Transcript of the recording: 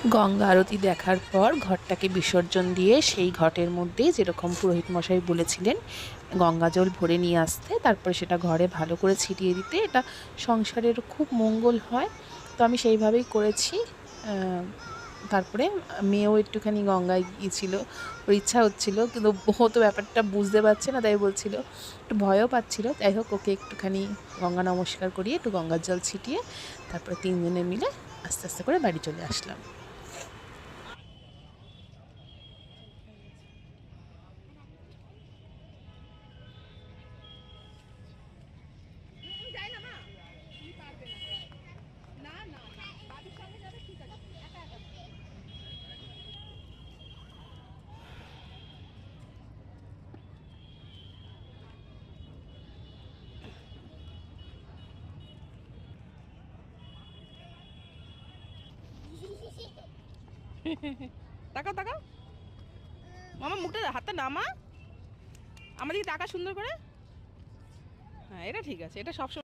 গঙ্গা আরতি দেখার পর ঘরটাকে বিসর্জন দিয়ে সেই ঘটের মধ্যে যেরকম পুরোহিত মশাই বলেছিলেন গঙ্গা জল ভরে নিয়ে আসতে, তারপরে সেটা ঘরে ভালো করে ছিটিয়ে দিতে, এটা সংসারের খুব মঙ্গল হয়। তো আমি সেইভাবেই করেছি। তারপরে মেয়েও একটুখানি গঙ্গায় গিয়েছিল, ওর ইচ্ছা হচ্ছিল, কিন্তু ও তো ব্যাপারটা বুঝতে পারছে না, তাই বলছিল, একটু ভয়ও পাচ্ছিল। যাই হোক, ওকে একটুখানি গঙ্গা নমস্কার করিয়ে একটু গঙ্গার জল ছিটিয়ে তারপরে তিনজনে মিলে আস্তে আস্তে করে বাড়ি চলে আসলাম। তাকাও তাকাও, মামা মুখটা হাতটা নামা, আমাদের তাকা সুন্দর করে। হ্যাঁ, এটা ঠিক আছে, এটা সবসময়